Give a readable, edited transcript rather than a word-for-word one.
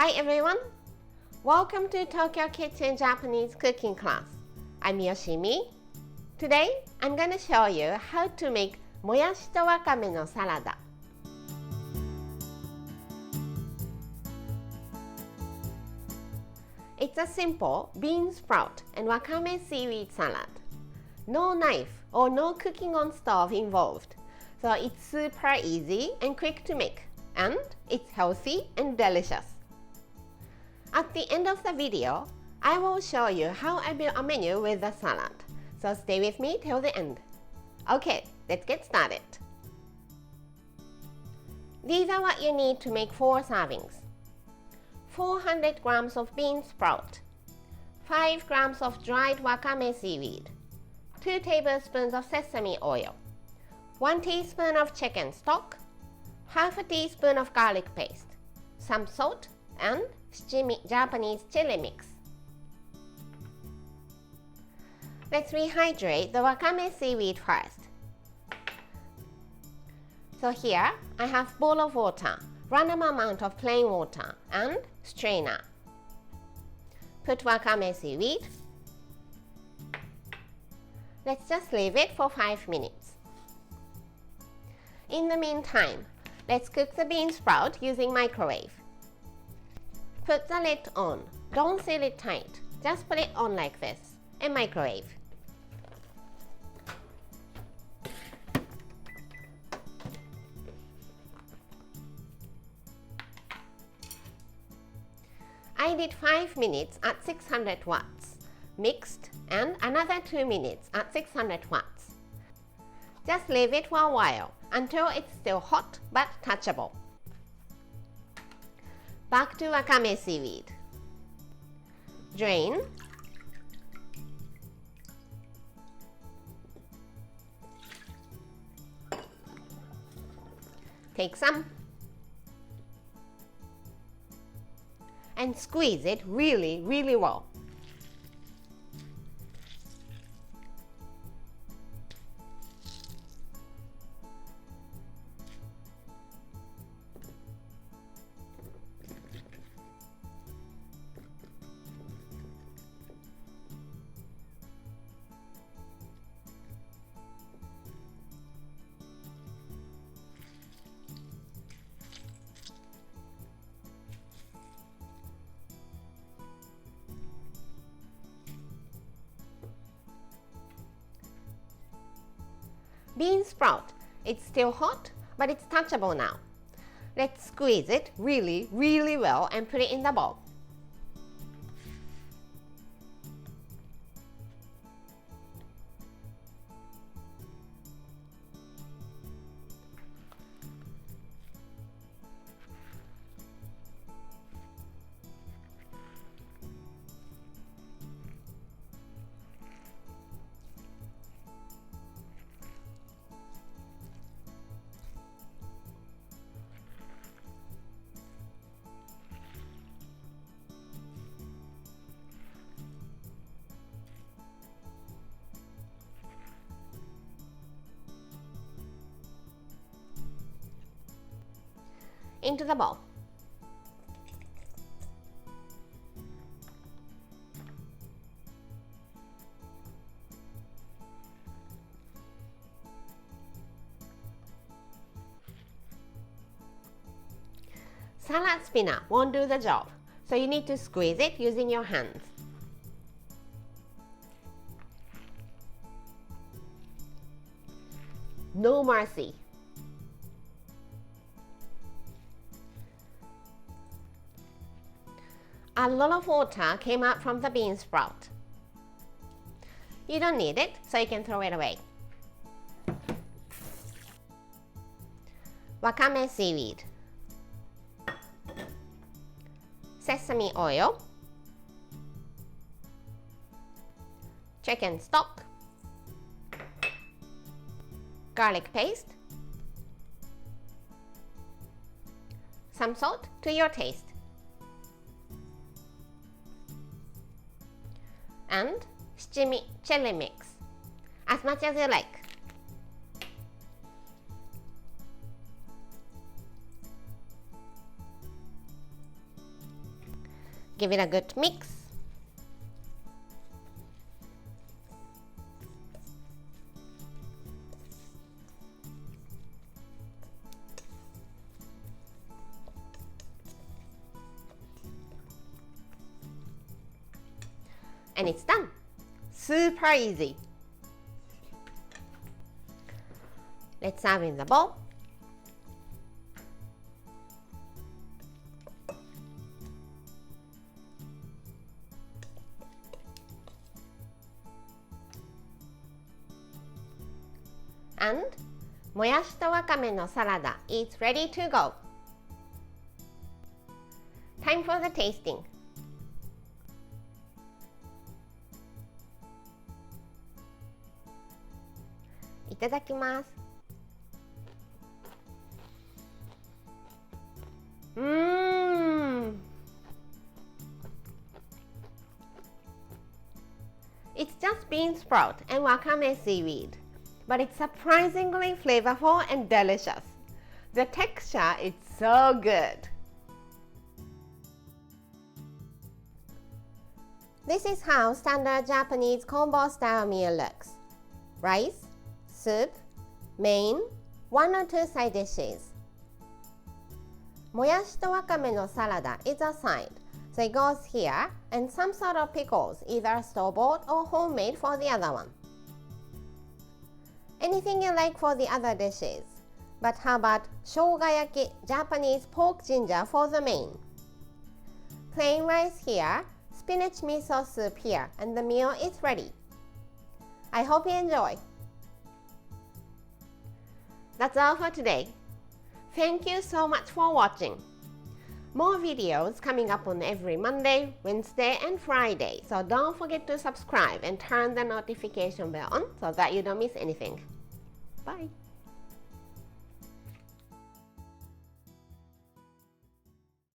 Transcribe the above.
Hi everyone! Welcome to Tokyo Kitchen Japanese cooking class. I'm Yoshimi. Today, I'm gonna show you how to make moyashi to wakame no salad. It's a simple bean sprout and wakame seaweed salad. No knife or no cooking on stove involved, so it's super easy and quick to make, and it's healthy and delicious. At the end of the video, I will show you how I build a menu with the salad, so stay with me till the end. Okay, let's get started. These are what you need to make 4 servings. 400 grams of bean sprout, 5 grams of dried wakame seaweed, 2 tablespoons of sesame oil, 1 teaspoon of chicken stock, half a teaspoon of garlic paste, some salt, and Japanese chili mix. Let's rehydrate the wakame seaweed first. So here I have bowl of water, random amount of plain water, and strainer. Put wakame seaweed. Let's just leave it for 5 minutes. In the meantime, let's cook the bean sprout using microwave. Put the lid on. Don't seal it tight. Just put it on like this and microwave. I did 5 minutes at 600 watts, mixed, and another 2 minutes at 600 watts. Just leave it for a while until it's still hot but touchable. Back to wakame seaweed. Drain. Take some and squeeze it really well. Bean sprout. It's still hot, but it's touchable now. Let's squeeze it really well and put it in the bowl. Into the bowl. Salad spinner won't do the job, so you need to squeeze it using your hands. No mercy. A lot of water came out from the bean sprout. You don't need it, so you can throw it away. Wakame seaweed, sesame oil, chicken stock, garlic paste, some salt to your taste, and chili mix, as much as you like. give it a good mix. And it's done. Super easy. Let's serve in the bowl. And もやしとわかめのサラダ is ready to go. Time for the tasting. いただきます。It's just bean sprout and wakame seaweed, but it's surprisingly flavorful and delicious. The texture is so good. This is how standard Japanese combo style meal looks. Rice, soup, main, 1 or 2 side dishes. もやしとわかめのサラダ is a side, so it goes here, and some sort of pickles, either store-bought or homemade for the other one. Anything you like for the other dishes, but how about shogayaki, Japanese pork ginger for the main? Plain rice here, spinach miso soup here, and the meal is ready. I hope you enjoy. That's all for today. Thank you so much for watching. More videos coming up on every Monday, Wednesday, and Friday, so don't forget to subscribe and turn the notification bell on so that you don't miss anything. Bye!